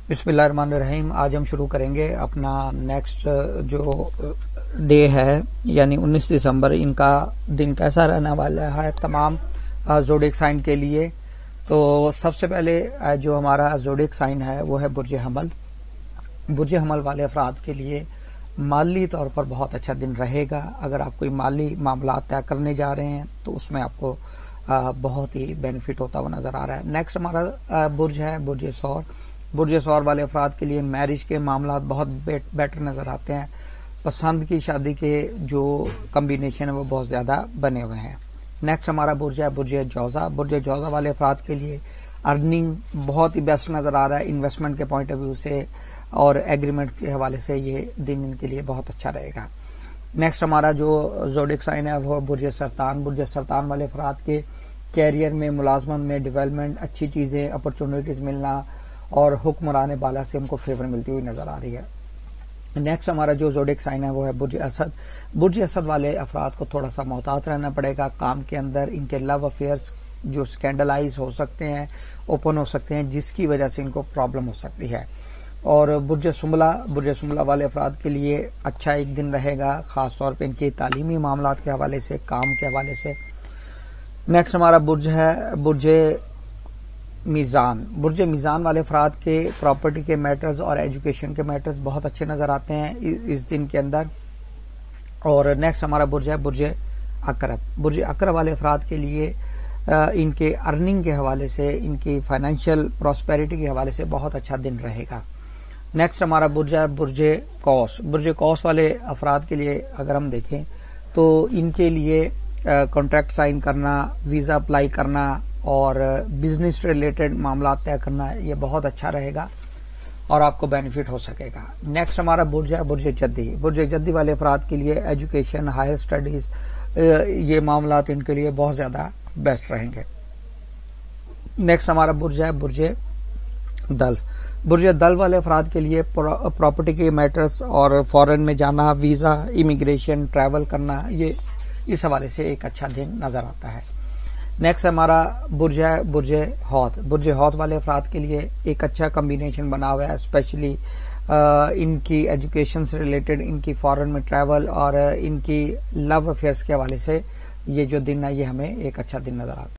بسم اللہ الرحمن الرحیم۔ آج ہم شروع کریں گے اپنا نیکسٹ جو ڈے ہے یعنی 19 دسمبر، ان کا دن کیسا رہنے والا ہے تمام زوڈیک سائن کے لیے۔ تو سب سے پہلے جو ہمارا زوڈیک سائن ہے وہ ہے برج حمل۔ برج حمل والے افراد کے لیے مالی طور پر بہت اچھا دن رہے گا۔ اگر آپ کوئی مالی معاملات طے کرنے جا رہے ہیں تو اس میں آپ کو بہت ہی بینیفٹ ہوتا ہوا نظر آ رہا ہے۔ نیکسٹ ہمارا برج ہے برج ثور۔ برج ثور والے افراد کے لیے میرج کے معاملات بہت بیٹر نظر آتے ہیں۔ پسند کی شادی کے جو کمبینیشن ہے وہ بہت زیادہ بنے ہوئے ہیں۔ نیکسٹ ہمارا برج ہے برج جوزا۔ برج جوزا والے افراد کے لیے ارننگ بہت ہی بیسٹ نظر آ رہا ہے انویسٹمنٹ کے پوائنٹ آف ویو سے، اور ایگریمنٹ کے حوالے سے یہ دن ان کے لیے بہت اچھا رہے گا۔ نیکسٹ ہمارا جو زوڈیک سائن ہے وہ برج سرطان۔ برج سرطان والے افراد کے کیریئر میں، ملازمت میں ڈیولپمنٹ، اچھی چیزیں، اپرچونٹیز ملنا اور حکمران بالا سے ان کو فیور ملتی ہوئی نظر آ رہی ہے۔ نیکسٹ ہمارا جو زوڈیک سائن ہے وہ ہے برج اسد۔ برج اسد والے افراد کو تھوڑا سا محتاط رہنا پڑے گا کام کے اندر۔ ان کے لو افیئرس جو اسکینڈلائز ہو سکتے ہیں، اوپن ہو سکتے ہیں، جس کی وجہ سے ان کو پرابلم ہو سکتی ہے۔ اور برج سنبلہ والے افراد کے لیے اچھا ایک دن رہے گا، خاص طور پہ ان کے تعلیمی معاملات کے حوالے سے، کام کے حوالے سے۔ نیکسٹ ہمارا برج ہے برج میزان۔ برج میزان والے افراد کے پراپرٹی کے میٹرز اور ایجوکیشن کے میٹرز بہت اچھے نظر آتے ہیں اس دن کے اندر۔ اور نیکسٹ ہمارا برج ہے برج عقرب۔ برج عقرب والے افراد کے لیے ان کے ارننگ کے حوالے سے، ان کی فائنینشیل پراسپیرٹی کے حوالے سے بہت اچھا دن رہے گا۔ نیکسٹ ہمارا برج ہے برج قوس۔ برج قوس والے افراد کے لیے اگر ہم دیکھیں تو ان کے لیے کانٹریکٹ سائن کرنا، ویزا اپلائی کرنا اور بزنس ریلیٹڈ معاملات طے کرنا یہ بہت اچھا رہے گا اور آپ کو بینیفٹ ہو سکے گا۔ نیکسٹ ہمارا برج ہے برج جدی۔ برج جدی والے افراد کے لیے ایجوکیشن، ہائر اسٹڈیز، یہ معاملات ان کے لیے بہت زیادہ بیسٹ رہیں گے۔ نیکسٹ ہمارا برج ہے برج دل۔ برج دل والے افراد کے لیے پراپرٹی کے میٹرز اور فارن میں جانا، ویزا، امیگریشن، ٹریول کرنا، یہ اس حوالے سے ایک اچھا دن نظر آتا ہے۔ نیکسٹ ہمارا برج ہے برج حوت۔ برج حوت والے افراد کے لیے ایک اچھا کمبینیشن بنا ہوا ہے، اسپیشلی ان کی ایجوکیشن سے ریلیٹڈ، ان کی فارن میں ٹریول اور ان کی لو افیئرس کے حوالے سے یہ جو دن ہے یہ ہمیں ایک اچھا دن نظر آتا ہے۔